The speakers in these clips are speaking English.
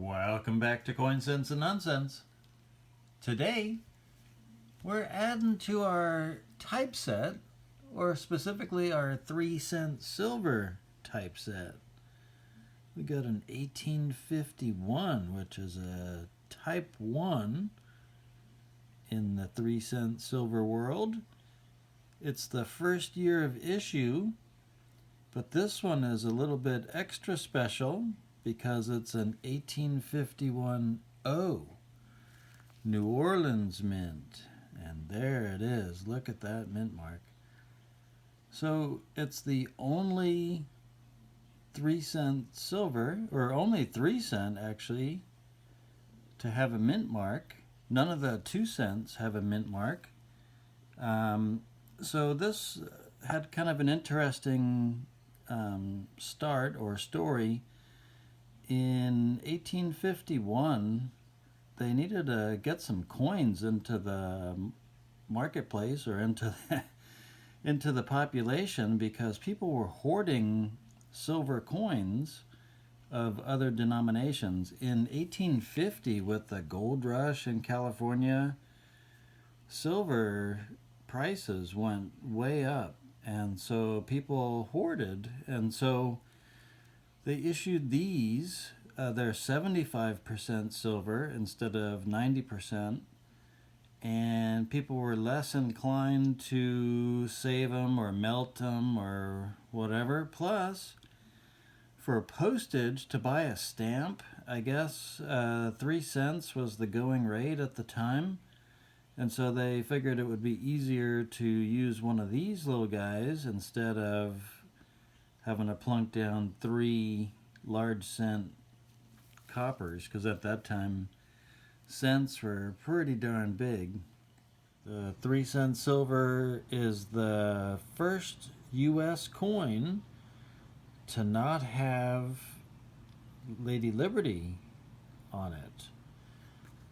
Welcome back to Coin Sense and Nonsense. Today, we're adding to our typeset, or specifically our 3-cent silver typeset. We got an 1851, which is a type 1 in the 3-cent silver world. It's the first year of issue, but this one is a little bit extra special because it's an 1851 O, New Orleans mint. And there it is. Look at that mint mark. So it's the only 3-cent silver, or only 3 cent actually, to have a mint mark. None of the 2 cents have a mint mark. So this had kind of an interesting start or story. In 1851, they needed to get some coins into the marketplace or into the population because people were hoarding silver coins of other denominations. In 1850, with the gold rush in California, silver prices went way up, and so people hoarded, and so they issued these. They're 75% silver instead of 90%, and people were less inclined to save them or melt them or whatever. Plus, for postage to buy a stamp, I guess 3 cents was the going rate at the time, and so they figured it would be easier to use one of these little guys instead of having to plunk down 3 large cent coppers, because at that time cents were pretty darn big. The 3-cent silver is the first U.S. coin to not have Lady Liberty on it.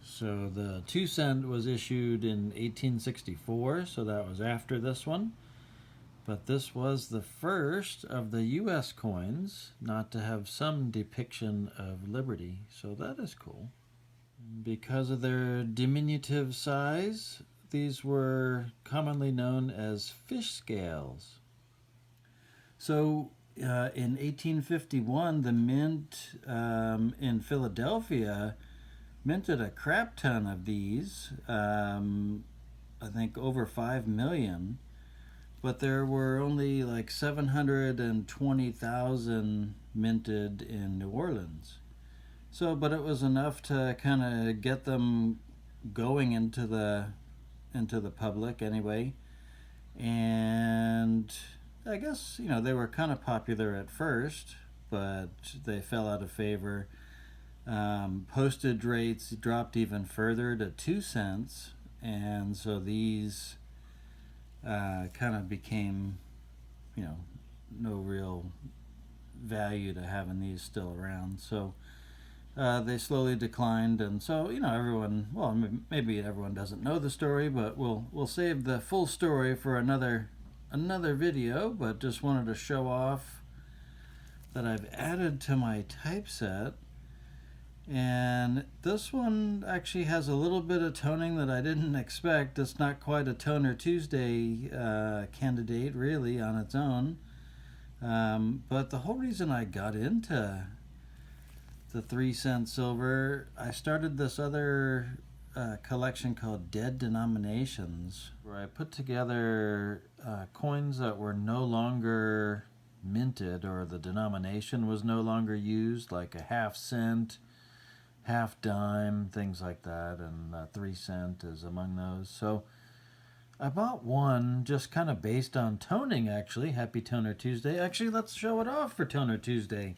So the 2 cent was issued in 1864, so that was after this one. But this was the first of the U.S. coins not to have some depiction of liberty, so that is cool. Because of their diminutive size, these were commonly known as fish scales. So in 1851, the mint in Philadelphia minted a crap ton of these, I think over 5 million. But there were only like 720,000 minted in New Orleans. So, but it was enough to kind of get them going into the public anyway. And I guess, they were kind of popular at first, but they fell out of favor. Postage rates dropped even further to 2 cents, and so these kind of became, no real value to having these still around. So they slowly declined, and so everyone. Well, maybe everyone doesn't know the story, but we'll save the full story for another video. But just wanted to show off that I've added to my typeset. And this one actually has a little bit of toning that I didn't expect. It's not quite a Toner Tuesday candidate, really, on its own. But the whole reason I got into the 3-cent silver, I started this other collection called Dead Denominations, where I put together coins that were no longer minted, or the denomination was no longer used, like a half cent, half dime, things like that, and 3 cent is among those. So I bought one just kind of based on toning, actually. Happy Toner Tuesday. Actually, let's show it off for Toner Tuesday.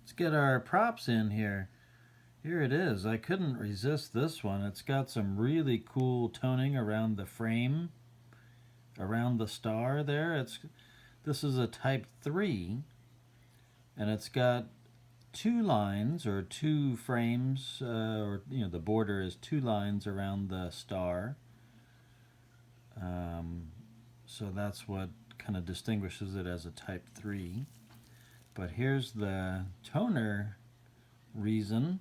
Let's get our props in here. Here it is. I couldn't resist this one. It's got some really cool toning around the frame, around the star there. This is a type 3, and it's got 2 lines, or 2 frames, or the border is 2 lines around the star. So that's what kind of distinguishes it as a type 3. But here's the toner reason.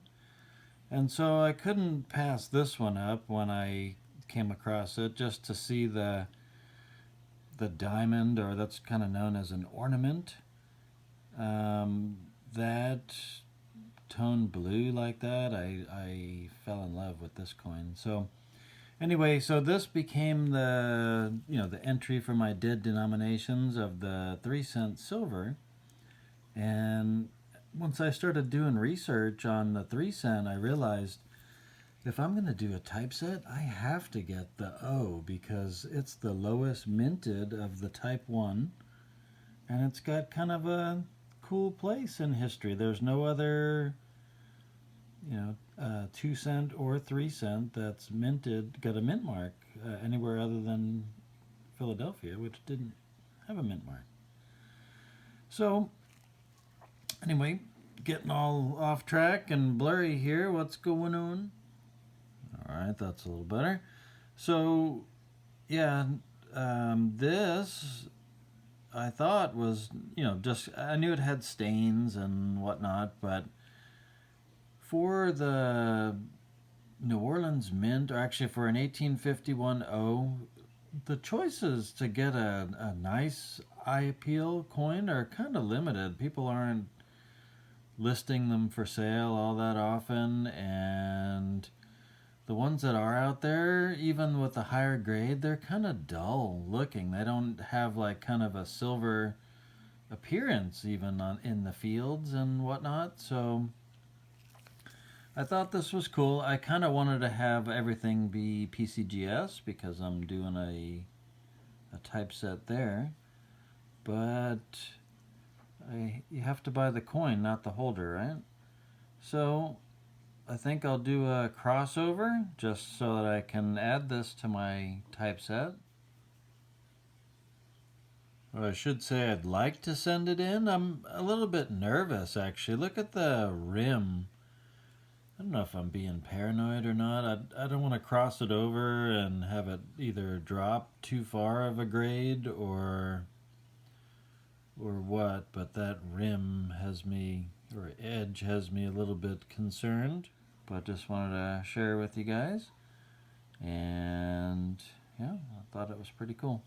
And so I couldn't pass this one up when I came across it, just to see the diamond, or that's kind of known as an ornament. That tone blue like that, I fell in love with this coin. So anyway, so this became the entry for my dead denominations of the 3-cent silver. And once I started doing research on the 3-cent, I realized if I'm going to do a typeset, I have to get the O, because it's the lowest minted of the Type 1, and it's got kind of a cool place in history. There's no other 2-cent or 3-cent that's minted, got a mint mark anywhere other than Philadelphia, which didn't have a mint mark. So anyway, getting all off track and blurry here. What's going on? All right, that's a little better. So yeah, this I thought was, just, I knew it had stains and whatnot, but for the New Orleans Mint, or actually for an 1851 O, the choices to get a nice eye appeal coin are kind of limited. People aren't listing them for sale all that often, and the ones that are out there, even with the higher grade, they're kind of dull looking. They don't have like kind of a silver appearance even in the fields and whatnot. So I thought this was cool. I kind of wanted to have everything be PCGS because I'm doing a typeset there. But you have to buy the coin, not the holder, right? So I think I'll do a crossover just so that I can add this to my typeset. Or I should say I'd like to send it in. I'm a little bit nervous, actually. Look at the rim. I don't know if I'm being paranoid or not. I don't want to cross it over and have it either drop too far of a grade or what, but that rim has me, or edge has me a little bit concerned. But just wanted to share with you guys. And yeah, I thought it was pretty cool.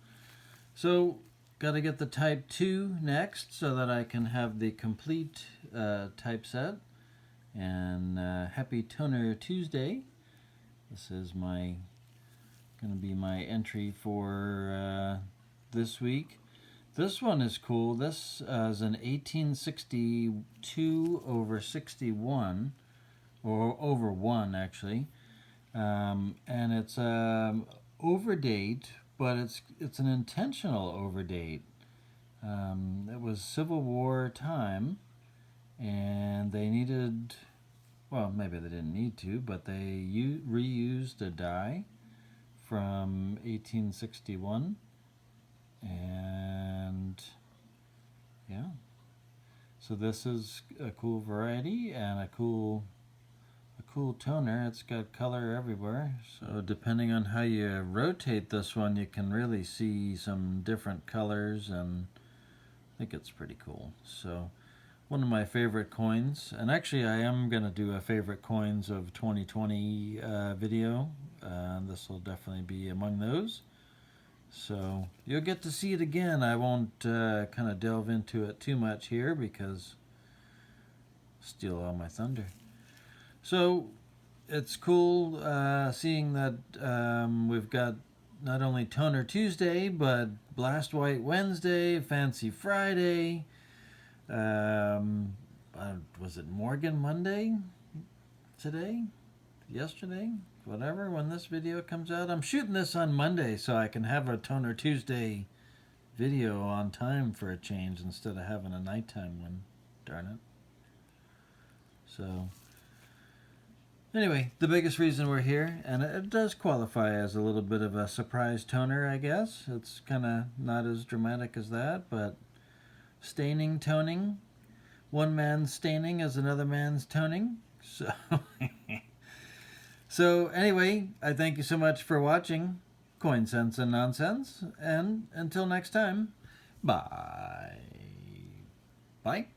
So got to get the Type 2 next so that I can have the complete typeset. And happy Toner Tuesday. This is going to be my entry for this week. This one is cool. This is an 1862 over 61, or over 1 actually, and it's overdate, but it's an intentional overdate. It was Civil War time, and they needed, well, maybe they didn't need to, but they reused a die from 1861, and yeah, so this is a cool variety and a cool toner. It's got color everywhere, so depending on how you rotate this one, you can really see some different colors, and I think it's pretty cool. So one of my favorite coins, and actually I am going to do a favorite coins of 2020 video. This will definitely be among those. So you'll get to see it again. I won't kind of delve into it too much here because steal all my thunder. So it's cool seeing that we've got not only Toner Tuesday, but Blast White Wednesday, Fancy Friday. Was it Morgan Monday today? Yesterday? Whatever, when this video comes out. I'm shooting this on Monday so I can have a Toner Tuesday video on time for a change instead of having a nighttime one. Darn it. So anyway, the biggest reason we're here, and it does qualify as a little bit of a surprise toner, I guess. It's kind of not as dramatic as that, but staining, toning. One man's staining is another man's toning. So, so anyway, I thank you so much for watching Coin Sense and Nonsense, and until next time, bye. Bye.